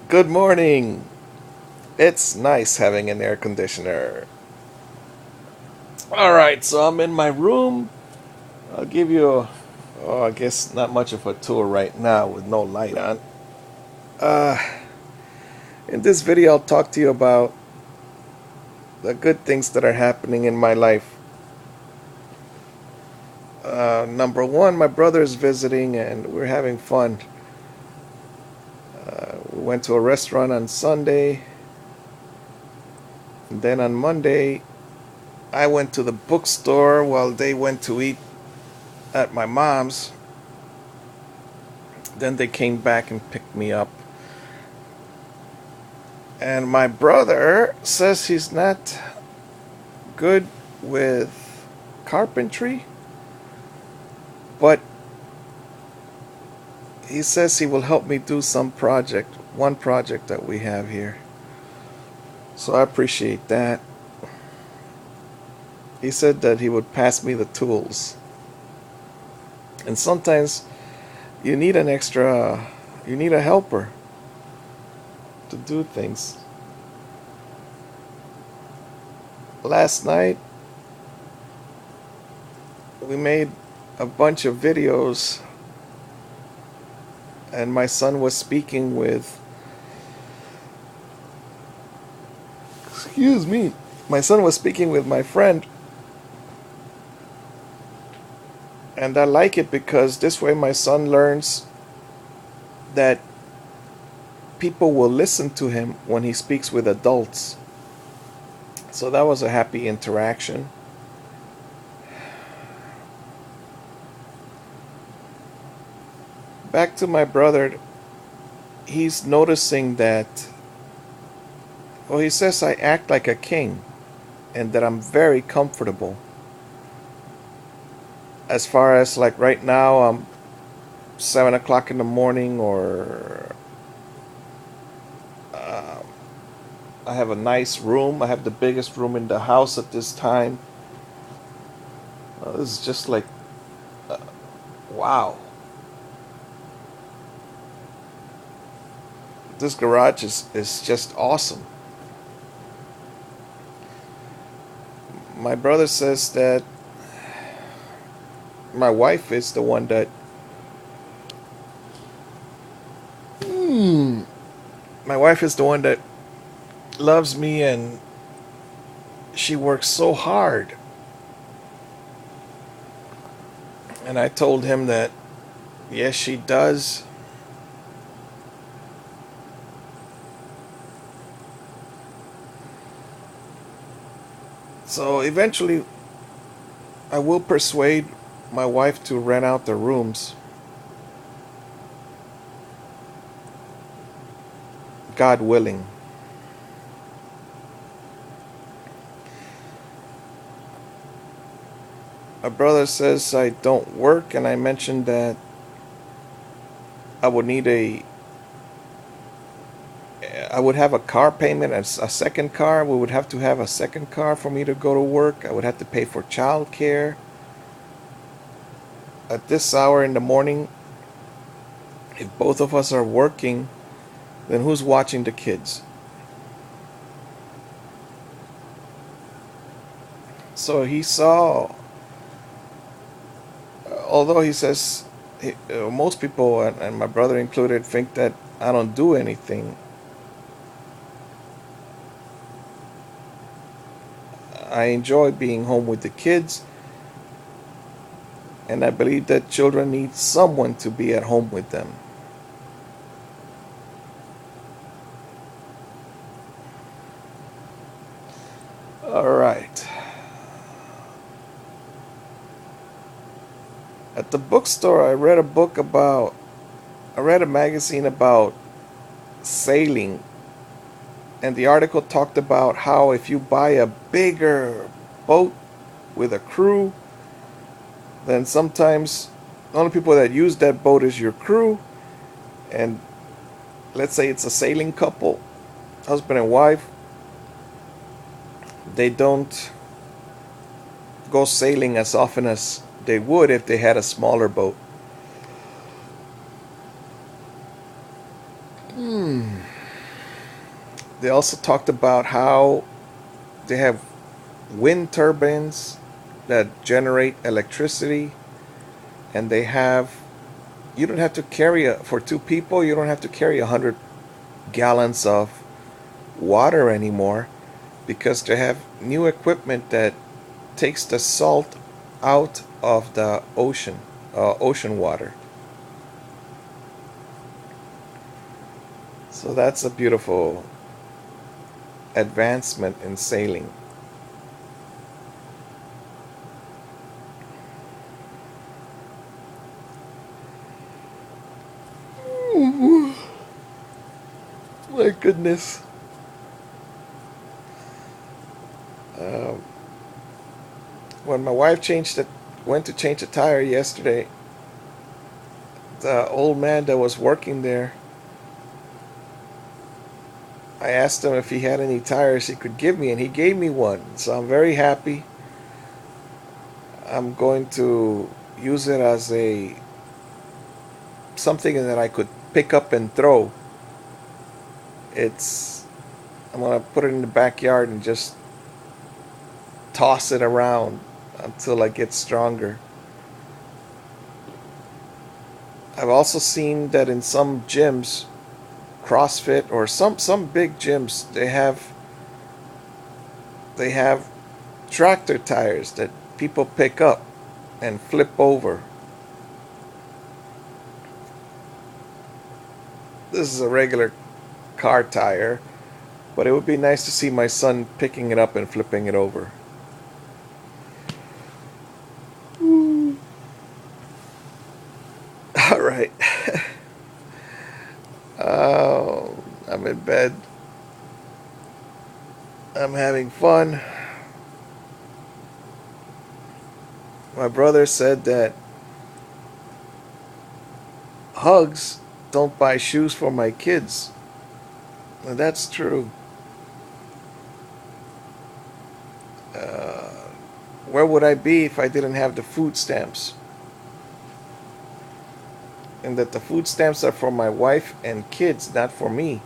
Good morning. It's nice having an air conditioner. Alright, so I'm in my room. I'll give you, I guess not much of a tour right now with no light on. Uh, in this video, I'll talk to you about the good things that are happening in my life. Number one, my brother is visiting and we're having fun. We went to a restaurant on Sunday. And then on Monday, I went to the bookstore while they went to eat at my mom's. Then they came back and picked me up. And my brother says he's not good with carpentry, but he says he will help me do one project that we have here. So I appreciate that. He said that he would pass me the tools. And sometimes you need you need a helper to do things. Last night, we made a bunch of videos, and my son was speaking with, excuse me, my son was speaking with my friend. And I like it because this way my son learns that people will listen to him when he speaks with adults. So that was a happy interaction. Back to my brother, he's noticing that, well, he says I act like a king and that I'm very comfortable. As far as like right now, I'm 7 o'clock in the morning, or I have a nice room. I have the biggest room in the house at this time. This is just like, wow. This garage is just awesome. My brother says that my wife is the one that my wife is the one that loves me, and she works so hard. And I told him that yes, she does. So eventually I will persuade my wife to rent out the rooms. God willing. My brother says I don't work, and I mentioned that I would need I would have a car payment, a second car. We would have to have a second car for me to go to work. I would have to pay for childcare. At this hour in the morning, if both of us are working, then who's watching the kids? So he saw, although he says most people, and my brother included, think that I don't do anything. I enjoy being home with the kids, and I believe that children need someone to be at home with them. All right. At the bookstore, I read a magazine about sailing, and the article talked about how if you buy a bigger boat with a crew, then sometimes the only people that use that boat is your crew. And let's say it's a sailing couple, husband and wife, they don't go sailing as often as they would if they had a smaller boat. They also talked about how they have wind turbines that generate electricity, and they have, you don't have to carry for two people, you don't have to carry 100 gallons of water anymore, because they have new equipment that takes the salt out of the ocean water. So that's a beautiful advancement in sailing. My goodness. Um, when my wife went to change a tire yesterday, the old man that was working there, I asked him if he had any tires he could give me, and he gave me one. So I'm very happy. I'm going to use it as a something that I could pick up and throw. It's I'm gonna put it in the backyard and just toss it around until I get stronger. I've also seen that in some gyms, CrossFit or some big gyms, they have tractor tires that people pick up and flip over. This is a regular car tire, but it would be nice to see my son picking it up and flipping it over. All right. Oh, I'm in bed. I'm having fun. My brother said that Hugs don't buy shoes for my kids. And that's true. Uh, where would I be if I didn't have the food stamps? And that the food stamps are for my wife and kids, not for me.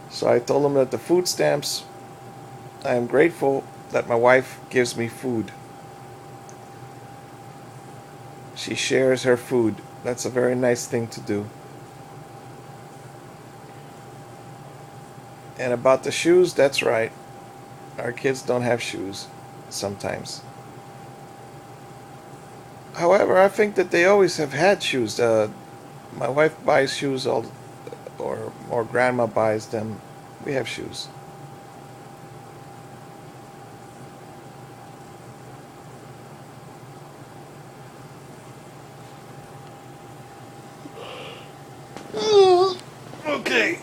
So I told him that the food stamps, I am grateful that my wife gives me food. She shares her food. That's a very nice thing to do. And about the shoes, that's right. Our kids don't have shoes sometimes. However, I think that they always have had shoes. My wife buys shoes or grandma buys them. We have shoes. Okay.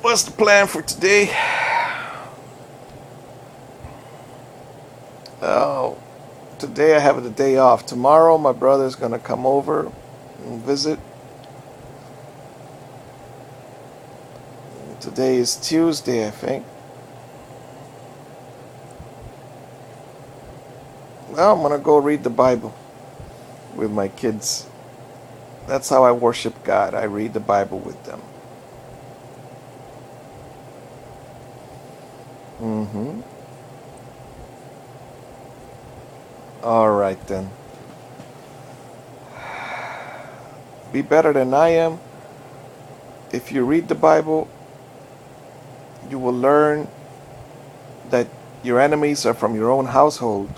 What's the plan for today? Oh, today I have the day off. Tomorrow my brother's gonna come over and visit. Today is Tuesday, I think. Well, I'm gonna go read the Bible with my kids. That's how I worship God. I read the Bible with them. Mm-hmm. All right then. Be better than I am. If you read the Bible, you will learn that your enemies are from your own household.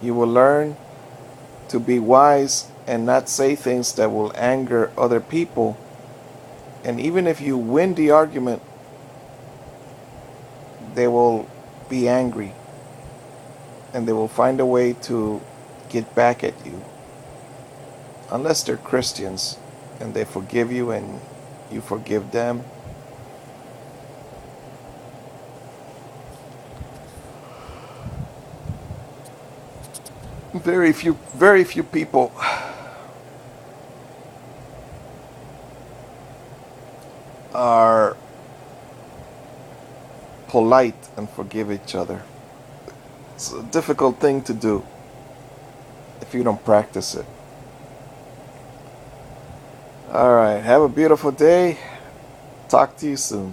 You will learn to be wise and not say things that will anger other people. And even if you win the argument, they will be angry and they will find a way to get back at you. Unless they're Christians and they forgive you and you forgive them. Very few people are polite and forgive each other. It's a difficult thing to do if you don't practice it. All right, have a beautiful day. talk to you soon.